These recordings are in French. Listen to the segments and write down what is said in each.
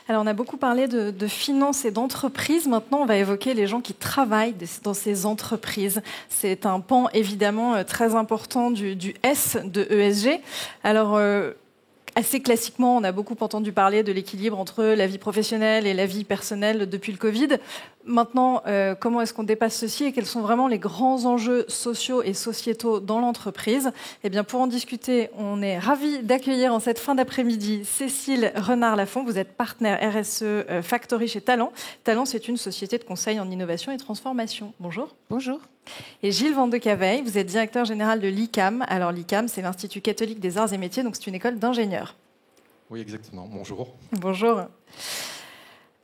Alors, on a beaucoup parlé de finances et d'entreprises. Maintenant, on va évoquer les gens qui travaillent dans ces entreprises. C'est un pan évidemment très important du S de ESG. Alors, assez classiquement, on a beaucoup entendu parler de l'équilibre entre la vie professionnelle et la vie personnelle depuis le Covid. Maintenant, comment est-ce qu'on dépasse ceci et quels sont vraiment les grands enjeux sociaux et sociétaux dans l'entreprise? Eh bien, pour en discuter, on est ravis d'accueillir en cette fin d'après-midi Cécile Renard-Lafont. Vous êtes partenaire RSE Factory chez Talent. Talent, c'est une société de conseil en innovation et transformation. Bonjour. Bonjour. Et Gilles Van de Caveille, vous êtes directeur général de l'ICAM. Alors l'ICAM, c'est l'Institut catholique des arts et métiers, donc c'est une école d'ingénieurs. Oui, exactement. Bonjour. Bonjour.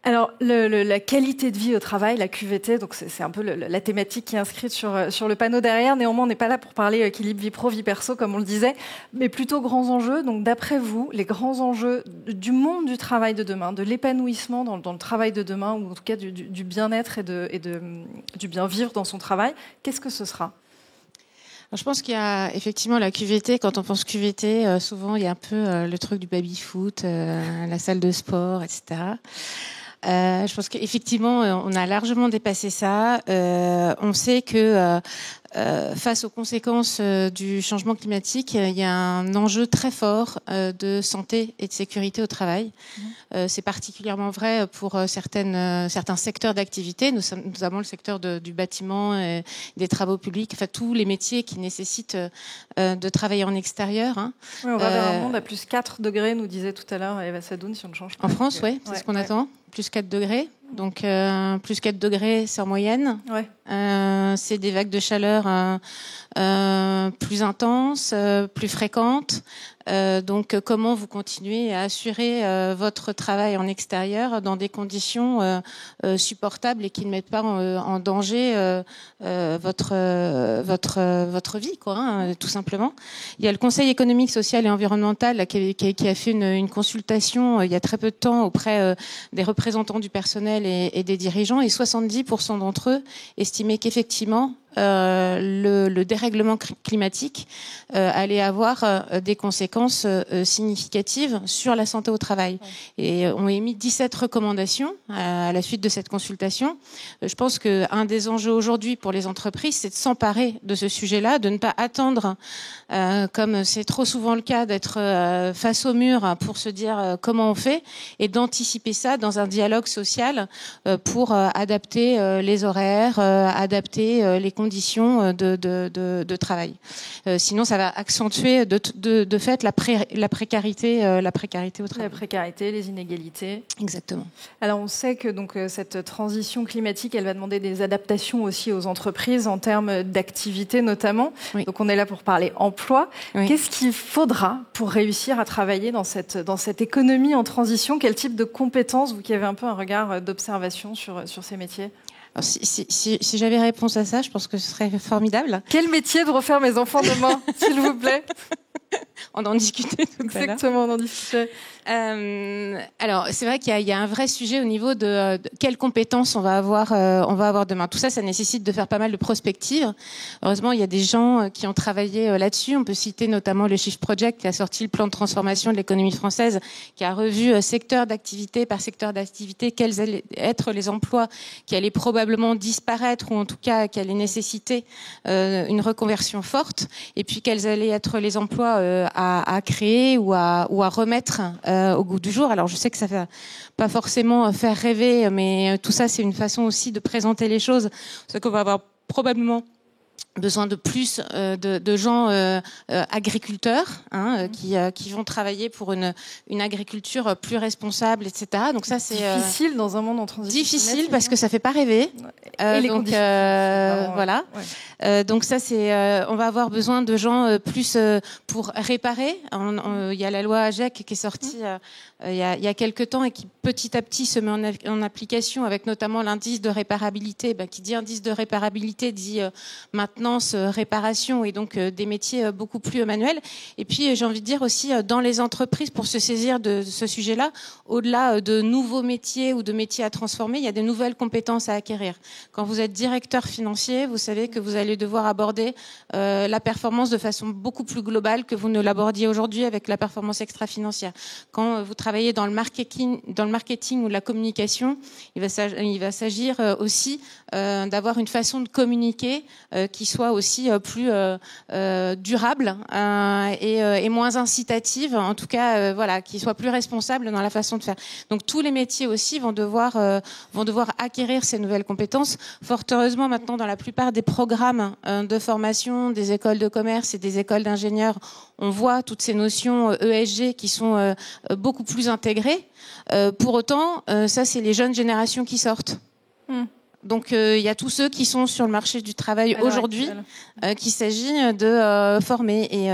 Alors, la qualité de vie au travail, la QVT, donc c'est un peu la thématique qui est inscrite sur le panneau derrière. Néanmoins, on n'est pas là pour parler équilibre vie pro, vie perso, comme on le disait, mais plutôt grands enjeux. Donc, d'après vous, les grands enjeux du monde du travail de demain, de l'épanouissement dans le travail de demain, ou en tout cas du bien-être et du bien-vivre dans son travail, qu'est-ce que ce sera ? Alors, je pense qu'il y a effectivement la QVT. Quand on pense QVT, souvent il y a un peu le truc du baby-foot, la salle de sport, etc. Je pense qu'effectivement, on a largement dépassé ça. On sait que face aux conséquences du changement climatique, il y a un enjeu très fort de santé et de sécurité au travail. C'est particulièrement vrai pour certains secteurs d'activité, notamment le secteur du bâtiment et des travaux publics, enfin tous les métiers qui nécessitent de travailler en extérieur. Hein. Oui, on va vers un monde à plus 4 degrés, nous disait tout à l'heure Eva Sadoun, si on ne change pas. En France, oui, c'est ce qu'on attend. Plus 4 degrés. Donc, plus 4 degrés, c'est en moyenne. Ouais. C'est des vagues de chaleur plus intenses, plus fréquentes. Donc, comment vous continuez à assurer votre travail en extérieur dans des conditions supportables et qui ne mettent pas en danger votre vie, quoi, hein, tout simplement. Il y a le Conseil économique, social et environnemental là, qui a fait une consultation il y a très peu de temps auprès des représentants du personnel et des dirigeants, et 70% d'entre eux estimaient qu'effectivement le dérèglement climatique allait avoir des conséquences significatives sur la santé au travail. Et ont émis 17 recommandations à la suite de cette consultation. Je pense qu'un des enjeux aujourd'hui pour les entreprises, c'est de s'emparer de ce sujet-là, de ne pas attendre, comme c'est trop souvent le cas, d'être face au mur pour se dire comment on fait, et d'anticiper ça dans un dialogue social pour adapter les horaires, adapter les conditions de travail. Sinon, ça va accentuer de fait la précarité au travail. La précarité, les inégalités. Exactement. Alors, on sait que donc cette transition climatique, elle va demander des adaptations aussi aux entreprises en termes d'activité notamment. Oui. Donc, on est là pour parler emploi. Oui. Qu'est-ce qu'il faudra pour réussir à travailler dans cette économie en transition? Quel type de compétences, vous qui avez un peu un regard d'observation sur ces métiers? Alors, si j'avais réponse à ça, je pense que ce serait formidable. Quel métier de refaire mes enfants demain, s'il vous plaît? On en discutait tout à l'heure. Exactement, on en discutait. Alors, c'est vrai qu'il y a un vrai sujet au niveau de quelles compétences on va avoir demain. Tout ça, ça nécessite de faire pas mal de prospective. Heureusement, il y a des gens qui ont travaillé là-dessus. On peut citer notamment le Shift Project qui a sorti le plan de transformation de l'économie française, qui a revu secteur d'activité par secteur d'activité quels allaient être les emplois qui allaient probablement disparaître, ou en tout cas qui allaient nécessiter une reconversion forte, et puis quels allaient être les emplois à créer ou à remettre au goût du jour. Alors je sais que ça va pas forcément faire rêver, mais tout ça c'est une façon aussi de présenter les choses. C'est qu'on va avoir probablement besoin de plus de gens agriculteurs, hein, qui vont travailler pour une agriculture plus responsable, etc. Donc ça c'est difficile dans un monde en transition. Difficile parce que ça fait pas rêver. Et les donc voilà. Ouais. Donc ça c'est on va avoir besoin de gens plus pour réparer. Il y a la loi AGEC qui est sortie il y a quelques temps et qui petit à petit se met en application avec notamment l'indice de réparabilité. Qui dit indice de réparabilité dit maintenant maintenance, réparation et donc des métiers beaucoup plus manuels. Et puis j'ai envie de dire aussi dans les entreprises, pour se saisir de ce sujet-là, au-delà de nouveaux métiers ou de métiers à transformer, il y a des nouvelles compétences à acquérir. Quand vous êtes directeur financier, vous savez que vous allez devoir aborder la performance de façon beaucoup plus globale que vous ne l'abordiez aujourd'hui avec la performance extra-financière. Quand vous travaillez dans le marketing ou la communication, il va s'agir aussi d'avoir une façon de communiquer qui soit aussi plus durable et moins incitative, en tout cas voilà, qui soit plus responsable dans la façon de faire. Donc tous les métiers aussi vont devoir acquérir ces nouvelles compétences. Fort heureusement, maintenant, dans la plupart des programmes de formation des écoles de commerce et des écoles d'ingénieurs, on voit toutes ces notions ESG qui sont beaucoup plus intégrées. Pour autant, ça, c'est les jeunes générations qui sortent. Donc, il y a tous ceux qui sont sur le marché du travail aujourd'hui qu'il s'agit de former. Et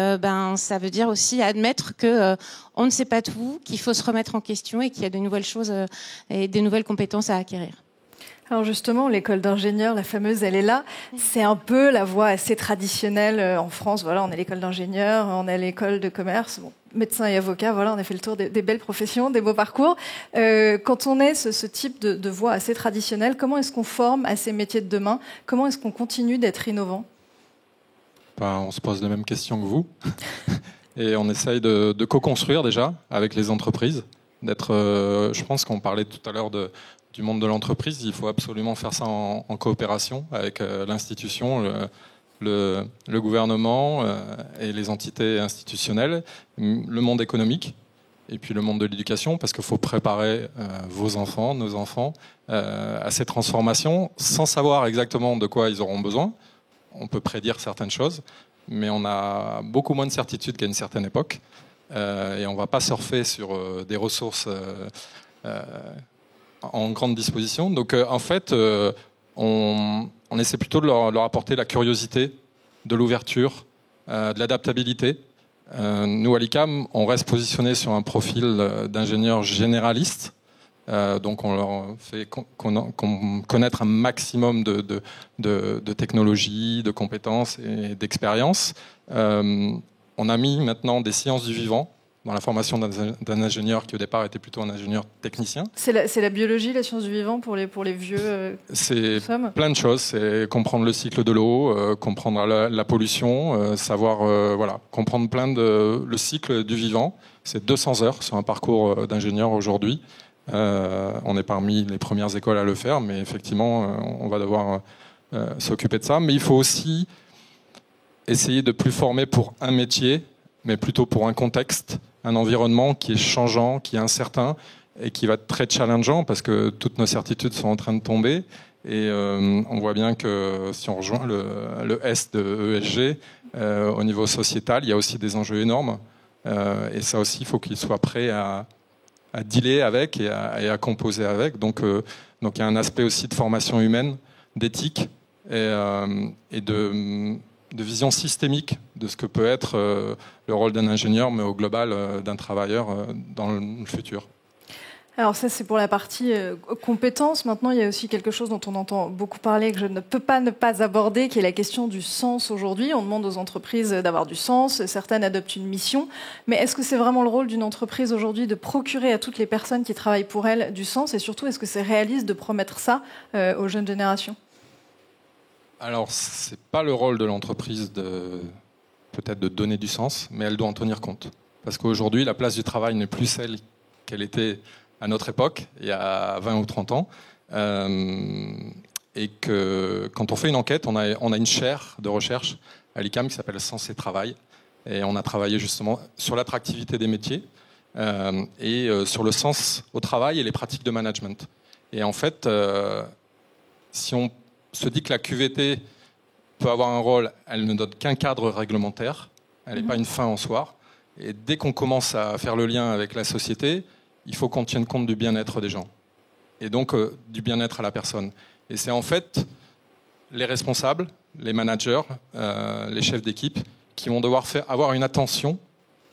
ça veut dire aussi admettre que on ne sait pas tout, qu'il faut se remettre en question et qu'il y a de nouvelles choses et des nouvelles compétences à acquérir. Alors justement, l'école d'ingénieurs, la fameuse, elle est là. C'est un peu la voie assez traditionnelle en France. Voilà, on a l'école d'ingénieurs, on a l'école de commerce, bon, médecin et avocat. Voilà, on a fait le tour des belles professions, des beaux parcours. Quand on est ce type de voie assez traditionnelle, comment est-ce qu'on forme à ces métiers de demain ? Comment est-ce qu'on continue d'être innovant ? On se pose les mêmes questions que vous. Et on essaye de co-construire déjà avec les entreprises. Je pense qu'on parlait tout à l'heure du monde de l'entreprise. Il faut absolument faire ça en coopération avec l'institution, le gouvernement et les entités institutionnelles, le monde économique et puis le monde de l'éducation, parce qu'il faut préparer vos enfants, nos enfants, à ces transformations sans savoir exactement de quoi ils auront besoin. On peut prédire certaines choses, mais on a beaucoup moins de certitude qu'à une certaine époque. Et on ne va pas surfer sur des ressources en grande disposition. Donc en fait, on essaie plutôt de leur apporter la curiosité, de l'ouverture, de l'adaptabilité. Nous, à l'ICAM, on reste positionné sur un profil d'ingénieur généraliste. Donc on leur fait connaître un maximum de technologies, de compétences et d'expériences. On a mis maintenant des sciences du vivant dans la formation d'un ingénieur qui au départ était plutôt un ingénieur technicien. C'est la biologie, la science du vivant pour les vieux. C'est plein de choses. C'est comprendre le cycle de l'eau, comprendre la pollution, savoir comprendre le cycle du vivant. C'est 200 heures sur un parcours d'ingénieur aujourd'hui. On est parmi les premières écoles à le faire, mais effectivement, on va devoir s'occuper de ça. Mais il faut aussi essayer de plus former pour un métier, mais plutôt pour un contexte, un environnement qui est changeant, qui est incertain et qui va être très challengeant parce que toutes nos certitudes sont en train de tomber. Et on voit bien que si on rejoint le S de ESG, au niveau sociétal, il y a aussi des enjeux énormes. Et ça aussi, il faut qu'ils soient prêts à dealer avec et à composer avec. Donc il y a un aspect aussi de formation humaine, d'éthique et de vision systémique de ce que peut être le rôle d'un ingénieur, mais au global d'un travailleur dans le futur. Alors ça, c'est pour la partie compétences. Maintenant, il y a aussi quelque chose dont on entend beaucoup parler, que je ne peux pas ne pas aborder, qui est la question du sens aujourd'hui. On demande aux entreprises d'avoir du sens, certaines adoptent une mission. Mais est-ce que c'est vraiment le rôle d'une entreprise aujourd'hui de procurer à toutes les personnes qui travaillent pour elle du sens ? Et surtout, est-ce que c'est réaliste de promettre ça aux jeunes générations ? Alors, c'est pas le rôle de l'entreprise peut-être de donner du sens, mais elle doit en tenir compte. Parce qu'aujourd'hui, la place du travail n'est plus celle qu'elle était à notre époque, il y a 20 ou 30 ans. Et que quand on fait une enquête, on a une chaire de recherche à l'ICAM qui s'appelle Sens et Travail. Et on a travaillé justement sur l'attractivité des métiers et sur le sens au travail et les pratiques de management. Et en fait, si on se dit que la QVT peut avoir un rôle, elle ne donne qu'un cadre réglementaire, elle n'est pas une fin en soi. Et dès qu'on commence à faire le lien avec la société, il faut qu'on tienne compte du bien-être des gens. Et donc du bien-être à la personne. Et c'est en fait les responsables, les managers, les chefs d'équipe qui vont devoir avoir une attention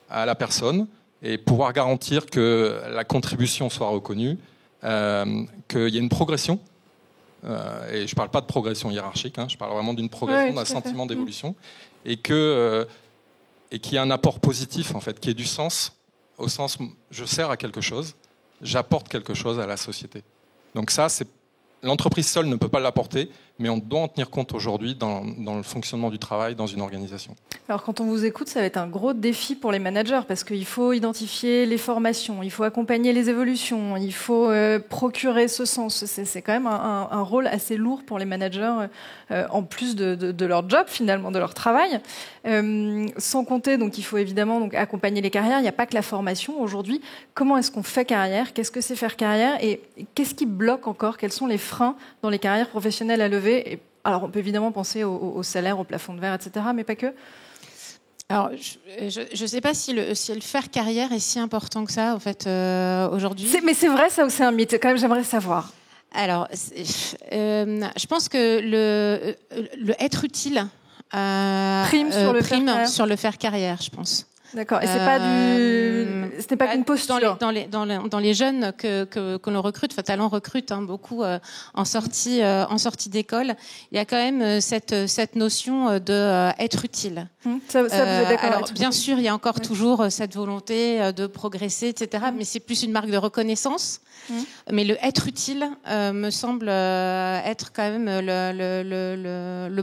à la personne et pouvoir garantir que la contribution soit reconnue, qu'il y ait une progression et je ne parle pas de progression hiérarchique, je parle vraiment d'une progression, d'un sentiment d'évolution, et qu'il y ait un apport positif, en fait, qui ait du sens, au sens je sers à quelque chose, j'apporte quelque chose à la société. Donc ça, l'entreprise seule ne peut pas l'apporter, mais on doit en tenir compte aujourd'hui dans le fonctionnement du travail dans une organisation. Alors quand on vous écoute, ça va être un gros défi pour les managers parce qu'il faut identifier les formations, il faut accompagner les évolutions, il faut procurer ce sens. C'est quand même un rôle assez lourd pour les managers en plus de leur job finalement, de leur travail. Sans compter, donc il faut évidemment donc accompagner les carrières. Il n'y a pas que la formation aujourd'hui. Comment est-ce qu'on fait carrière? Qu'est-ce que c'est faire carrière? Et qu'est-ce qui bloque encore? Quels sont les freins dans les carrières professionnelles à lever? Alors, on peut évidemment penser au salaire, au plafond de verre, etc., mais pas que. Alors, je ne sais pas si le faire carrière est si important que ça, en fait, aujourd'hui. Mais c'est vrai, ça, ou c'est un mythe? Quand même, j'aimerais savoir. Alors, je pense que le être utile prime sur le faire carrière, je pense. D'accord. Et ce n'est pas qu'une posture. Dans les jeunes que l'on recrute, enfin, Talent recrute beaucoup en sortie d'école. Il y a quand même cette notion de être utile. Ça vous êtes d'accord? Alors, bien sûr, il y a encore toujours cette volonté de progresser, etc. Mais c'est plus une marque de reconnaissance. Mais le être utile me semble être quand même le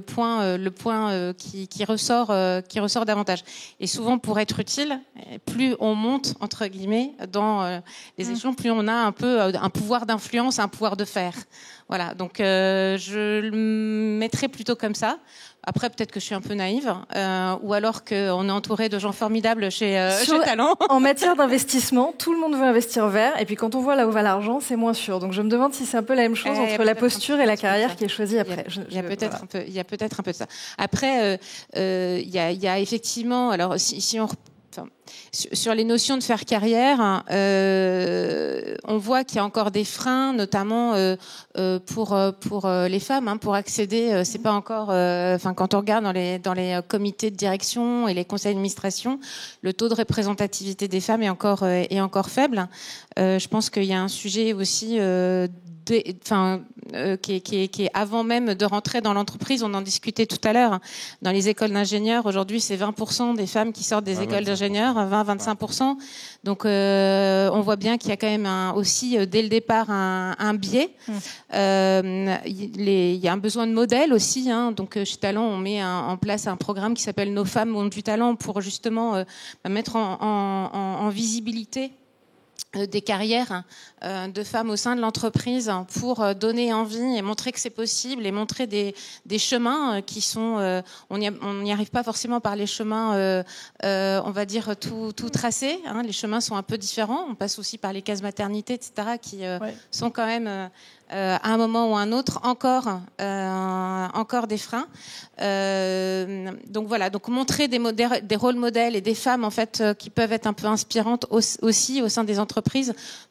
point qui ressort davantage. Et souvent, pour être utile, plus on monte entre guillemets dans les échelons, plus on a un peu un pouvoir d'influence, un pouvoir de faire. Voilà. Donc je le mettrais plutôt comme ça. Après, peut-être que je suis un peu naïve, ou alors qu'on est entouré de gens formidables chez Talent. En matière d'investissement, tout le monde veut investir vert, et puis quand on voit là où va l'argent, c'est moins sûr. Donc je me demande si c'est un peu la même chose entre la posture et la carrière qui est choisie après. Il y a peut-être un peu de ça. Après, il y a effectivement, alors si on sur les notions de faire carrière, on voit qu'il y a encore des freins, notamment pour les femmes, pour accéder. C'est pas encore. Quand on regarde dans les comités de direction et les conseils d'administration, le taux de représentativité des femmes est encore faible. Je pense qu'il y a un sujet aussi. Qui est avant même de rentrer dans l'entreprise. On en discutait tout à l'heure. Dans les écoles d'ingénieurs, aujourd'hui, c'est 20% des femmes qui sortent des écoles d'ingénieurs, 20-25%. Donc, on voit bien qu'il y a quand même aussi, dès le départ, un biais. Il y a un besoin de modèle aussi. Donc, chez Talent, on met en place un programme qui s'appelle Nos femmes ont du talent pour justement mettre en visibilité des carrières de femmes au sein de l'entreprise pour donner envie et montrer que c'est possible et montrer des chemins qui sont on n'y arrive pas forcément par les chemins on va dire tout tracés, les chemins sont un peu différents, on passe aussi par les cases maternité, etc., qui sont quand même à un moment ou à un autre encore des freins. Donc voilà, donc montrer des rôles modèles et des femmes en fait qui peuvent être un peu inspirantes aussi au sein des entreprises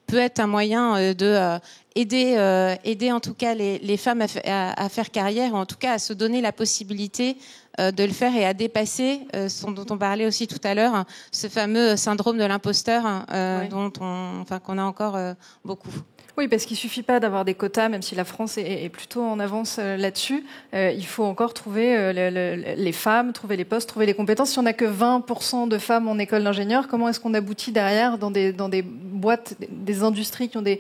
peut être un moyen de aider en tout cas les femmes à faire carrière, ou en tout cas à se donner la possibilité de le faire et à dépasser ce dont on parlait aussi tout à l'heure, ce fameux syndrome de l'imposteur qu'on a encore beaucoup. Oui, parce qu'il ne suffit pas d'avoir des quotas, même si la France est plutôt en avance là-dessus. Il faut encore trouver les femmes, trouver les postes, trouver les compétences. Si on n'a que 20% de femmes en école d'ingénieur, comment est-ce qu'on aboutit derrière dans des boîtes, des industries qui ont des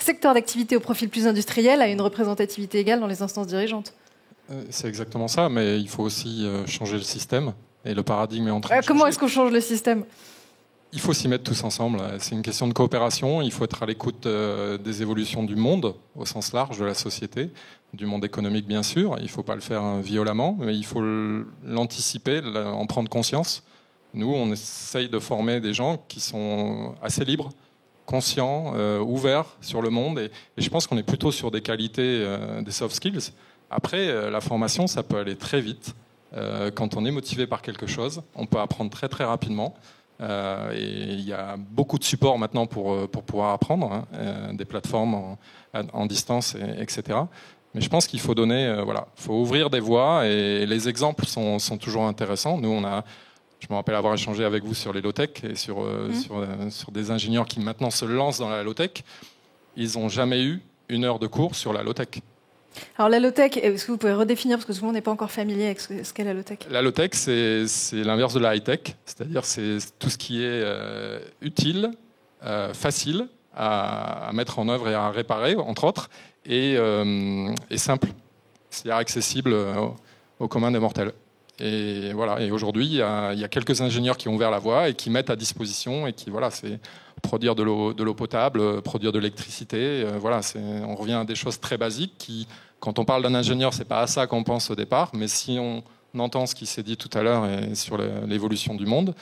secteurs d'activité au profil plus industriel à une représentativité égale dans les instances dirigeantes? C'est exactement ça, mais il faut aussi changer le système. Et le paradigme est en train de changer. Comment est-ce qu'on change le système ? Il faut s'y mettre tous ensemble. C'est une question de coopération. Il faut être à l'écoute des évolutions du monde, au sens large de la société, du monde économique bien sûr. Il ne faut pas le faire violemment, mais il faut l'anticiper, en prendre conscience. Nous, on essaye de former des gens qui sont assez libres, conscients, ouverts sur le monde. Et je pense qu'on est plutôt sur des qualités, des soft skills. Après, la formation, ça peut aller très vite. Quand on est motivé par quelque chose, on peut apprendre très très rapidement. Et il y a beaucoup de supports maintenant pour pouvoir apprendre, des plateformes en distance, etc. Mais je pense qu'il faut faut ouvrir des voies et les exemples sont toujours intéressants. Nous, je me rappelle avoir échangé avec vous sur les low-tech et sur des ingénieurs qui maintenant se lancent dans la low-tech. Ils n'ont jamais eu 1 heure de cours sur la low-tech. Alors la low-tech, est-ce que vous pouvez redéfinir, parce que tout le monde n'est pas encore familier avec ce qu'est la low-tech? La low-tech, c'est l'inverse de la high-tech, c'est-à-dire c'est tout ce qui est utile, facile à mettre en œuvre et à réparer, entre autres, et simple, c'est-à-dire accessible au commun des mortels. Et voilà. Et aujourd'hui, il y a quelques ingénieurs qui ont ouvert la voie et qui mettent à disposition, et qui, voilà, c'est produire de l'eau potable, produire de l'électricité. Voilà, on revient à des choses très basiques qui, quand on parle d'un ingénieur, c'est pas à ça qu'on pense au départ, mais si on entend ce qui s'est dit tout à l'heure et sur l'évolution du monde,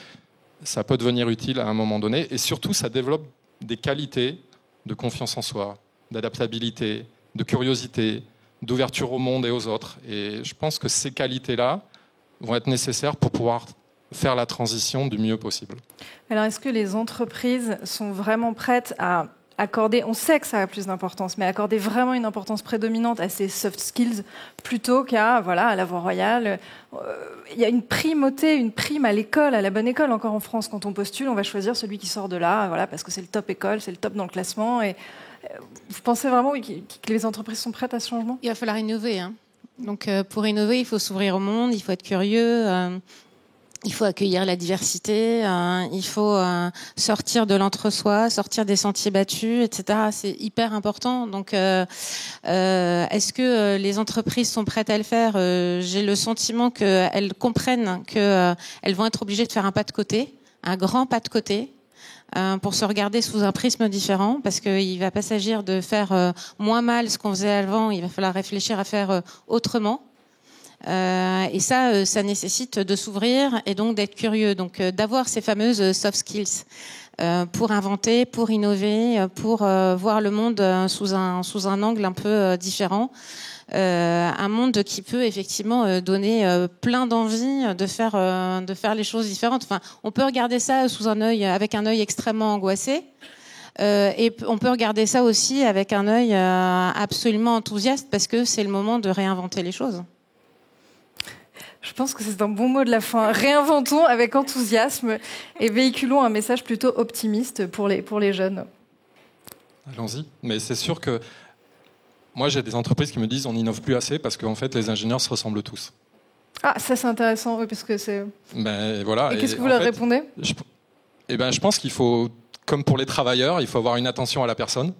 ça peut devenir utile à un moment donné. Et surtout, ça développe des qualités de confiance en soi, d'adaptabilité, de curiosité, d'ouverture au monde et aux autres. Et je pense que ces qualités-là vont être nécessaires pour pouvoir faire la transition du mieux possible. Alors, est-ce que les entreprises sont vraiment prêtes à accorder, on sait que ça a plus d'importance, mais accorder vraiment une importance prédominante à ces soft skills plutôt qu'à, voilà, à la voie royale? Il y a une primauté, une prime à l'école, à la bonne école. Encore en France, quand on postule, on va choisir celui qui sort de là, voilà, parce que c'est le top école, c'est le top dans le classement. Et vous pensez vraiment que les entreprises sont prêtes à ce changement? Il va falloir innover, hein. Donc, pour innover, il faut s'ouvrir au monde, il faut être curieux. Il faut accueillir la diversité, il faut sortir de l'entre-soi, sortir des sentiers battus, etc. C'est hyper important. Donc, est-ce que les entreprises sont prêtes à le faire? J'ai le sentiment qu'elles comprennent qu'elles vont être obligées de faire un pas de côté, un grand pas de côté, pour se regarder sous un prisme différent, parce qu'il ne va pas s'agir de faire moins mal ce qu'on faisait avant, il va falloir réfléchir à faire autrement. Et ça nécessite de s'ouvrir et donc d'être curieux, donc d'avoir ces fameuses soft skills pour inventer, pour innover, pour voir le monde sous un angle un peu différent, un monde qui peut effectivement donner plein d'envie de faire les choses différentes. Enfin, on peut regarder ça avec un œil extrêmement angoissé. Et on peut regarder ça aussi avec un œil absolument enthousiaste, parce que c'est le moment de réinventer les choses. Je pense que c'est un bon mot de la fin. Réinventons avec enthousiasme et véhiculons un message plutôt optimiste pour les jeunes. Allons-y. Mais c'est sûr que moi, j'ai des entreprises qui me disent on n'innove plus assez parce qu'en fait, les ingénieurs se ressemblent tous. Ah, ça c'est intéressant, oui, parce que c'est... Ben, voilà. Et qu'est-ce que vous leur répondez? Je pense qu'il faut, comme pour les travailleurs, il faut avoir une attention à la personne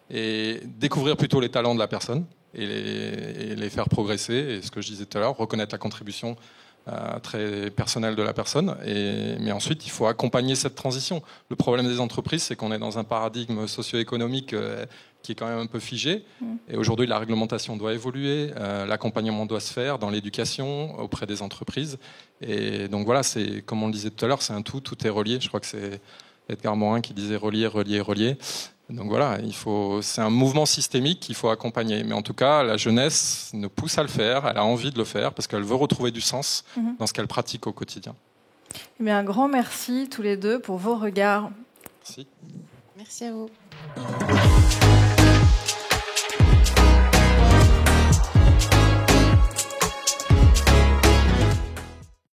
et découvrir plutôt les talents de la personne. Et les faire progresser, et ce que je disais tout à l'heure, reconnaître la contribution très personnelle de la personne, mais ensuite il faut accompagner cette transition. Le problème des entreprises, c'est qu'on est dans un paradigme socio-économique qui est quand même un peu figé, et aujourd'hui la réglementation doit évoluer, l'accompagnement doit se faire dans l'éducation, auprès des entreprises, et donc voilà, c'est, comme on le disait tout à l'heure, c'est un tout est relié. Je crois que c'est Edgar Morin qui disait relier, relier, relier. Donc voilà, c'est un mouvement systémique qu'il faut accompagner. Mais en tout cas, la jeunesse nous pousse à le faire, elle a envie de le faire parce qu'elle veut retrouver du sens dans ce qu'elle pratique au quotidien. Mais un grand merci tous les deux pour vos regards. Merci. Merci à vous.